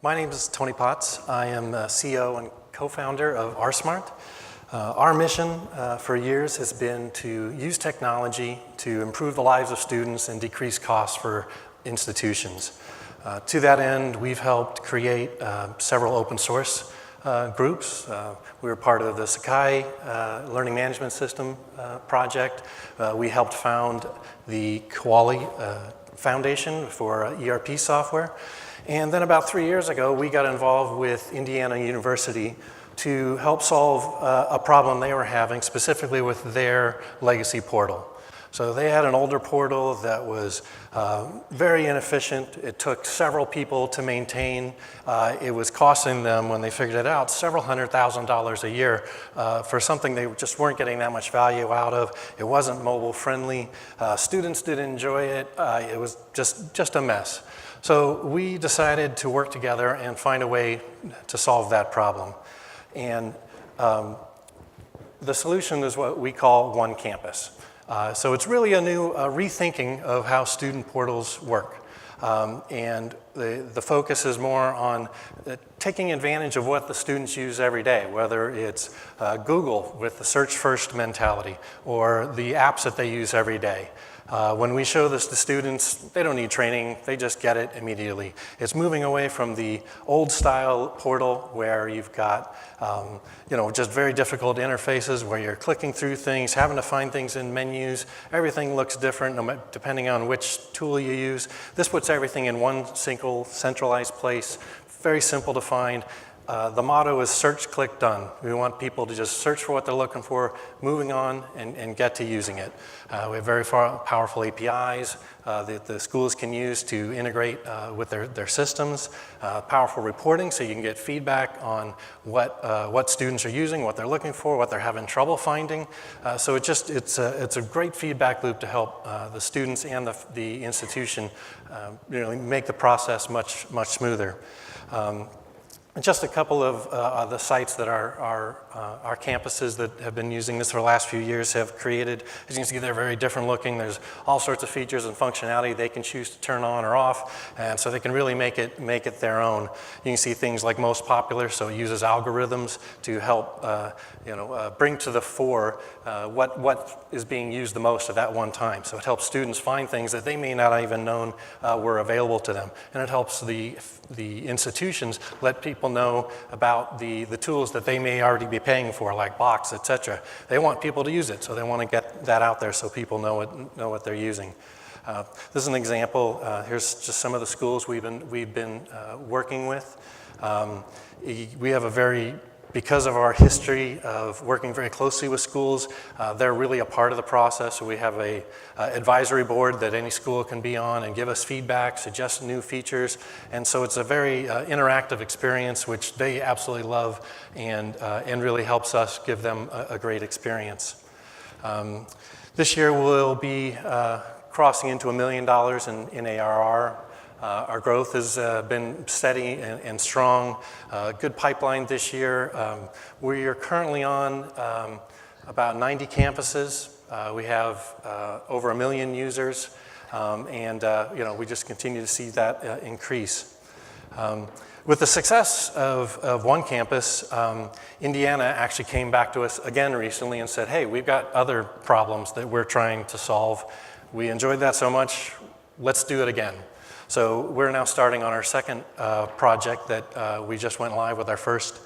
My name is Tony Potts. I am CEO and co-founder of rsmart. Our mission for years has been to use technology to improve the lives of students and decrease costs for institutions. To that end, we've helped create several open source groups. We were part of the Sakai Learning Management System project. We helped found the Koali Foundation for ERP software. And then about 3 years ago, we got involved with Indiana University to help solve a problem they were having, specifically with their legacy portal. So they had an older portal that was very inefficient. It took several people to maintain. It was costing them, when they figured it out, several $100,000 a year for something they just weren't getting that much value out of. It wasn't mobile friendly. Students didn't enjoy it. It was just a mess. So we decided to work together and find a way to solve that problem. And the solution is what we call One Campus. So it's really a new rethinking of how student portals work. And the focus is more on taking advantage of what the students use every day, whether it's Google with the search first mentality or the apps that they use every day. When we show this to students, they don't need training, they just get it immediately. It's moving away from the old style portal where you've got just very difficult interfaces where you're clicking through things, having to find things in menus. Everything looks different depending on which tool you use. This puts everything in one single centralized place, very simple to find. The motto is search, click, done. We want people to just search for what they're looking for, moving on, and get to using it. We have very powerful APIs that the schools can use to integrate with their systems. Powerful reporting, so you can get feedback on what students are using, what they're looking for, what they're having trouble finding. So it's a great feedback loop to help the students and the institution make the process much smoother. Just a couple of the sites that our campuses that have been using this for the last few years have created. As you can see, they're very different looking. There's all sorts of features and functionality they can choose to turn on or off, and so they can really make it their own. You can see things like most popular, so it uses algorithms to help bring to the fore what is being used the most at that one time. So it helps students find things that they may not even known were available to them, and it helps the institutions let people know about the tools that they may already be paying for, like Box, etc. They want people to use it, so they want to get that out there so people know what they're using. This is an example. Here's just some of the schools we've been working with. We have because of our history of working very closely with schools, they're really a part of the process. So we have a advisory board that any school can be on and give us feedback, suggest new features. And so it's a very interactive experience, which they absolutely love and really helps us give them a great experience. This year we'll be crossing into $1 million in ARR. Our growth has been steady and strong. Good pipeline this year. We are currently on about 90 campuses. We have over 1 million users, and we just continue to see that increase. With the success of One Campus, Indiana actually came back to us again recently and said, hey, we've got other problems that we're trying to solve. We enjoyed that so much, let's do it again. So we're now starting on our second project that we just went live with our first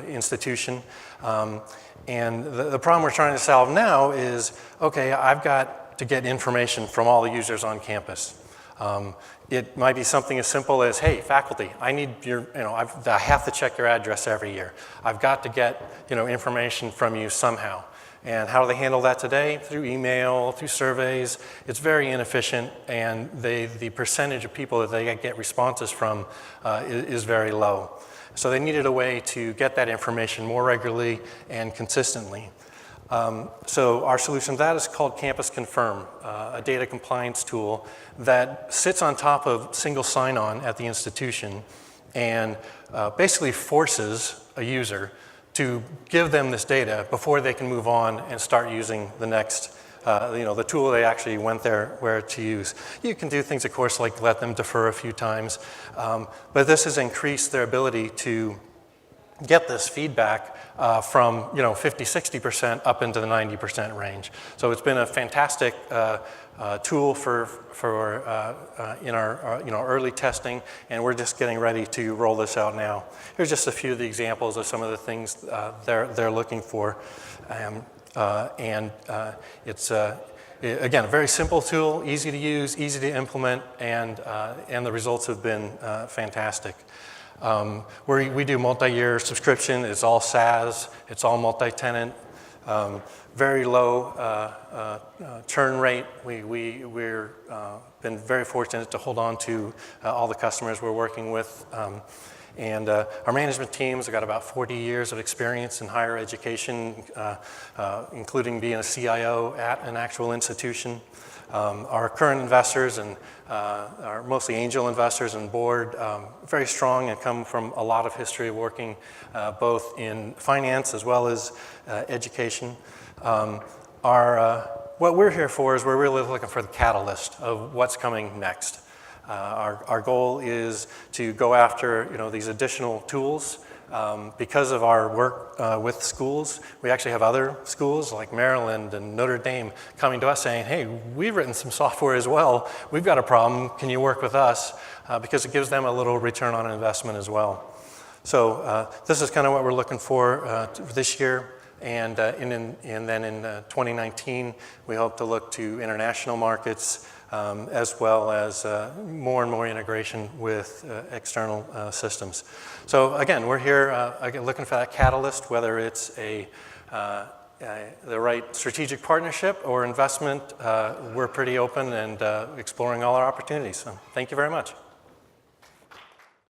institution. And the problem we're trying to solve now is, okay, I've got to get information from all the users on campus. It might be something as simple as, hey, faculty, I need I have to check your address every year. I've got to get information from you somehow. And how do they handle that today? Through email, through surveys. It's very inefficient, and the percentage of people that they get responses from is very low. So they needed a way to get that information more regularly and consistently. So our solution to that is called Campus Confirm, a data compliance tool that sits on top of single sign-on at the institution and basically forces a user to give them this data before they can move on and start using the next the tool they actually went there where to use. You can do things, of course, like let them defer a few times, but this has increased their ability to get this feedback from 50-60% up into the 90% range. So it's been a fantastic tool in our early testing, and we're just getting ready to roll this out now. Here's just a few of the examples of some of the things they're looking for, it's again, a very simple tool, easy to use, easy to implement, and the results have been fantastic. We do multi-year subscription. It's all SaaS. It's all multi-tenant. Very low churn rate. We've been very fortunate to hold on to all the customers we're working with. Our management teams have got about 40 years of experience in higher education, including being a CIO at an actual institution. Our current investors and are mostly angel investors and board, very strong and come from a lot of history of working both in finance as well as education. What we're here for is we're really looking for the catalyst of what's coming next. Our goal is to go after these additional tools. Because of our work with schools, we actually have other schools like Maryland and Notre Dame coming to us saying, hey, we've written some software as well. We've got a problem. Can you work with us? Because it gives them a little return on investment as well. So this is kind of what we're looking for this year. And then in 2019, we hope to look to international markets as well as more and more integration with external systems. So again, we're here looking for that catalyst, whether it's the right strategic partnership or investment. We're pretty open and exploring all our opportunities. So thank you very much.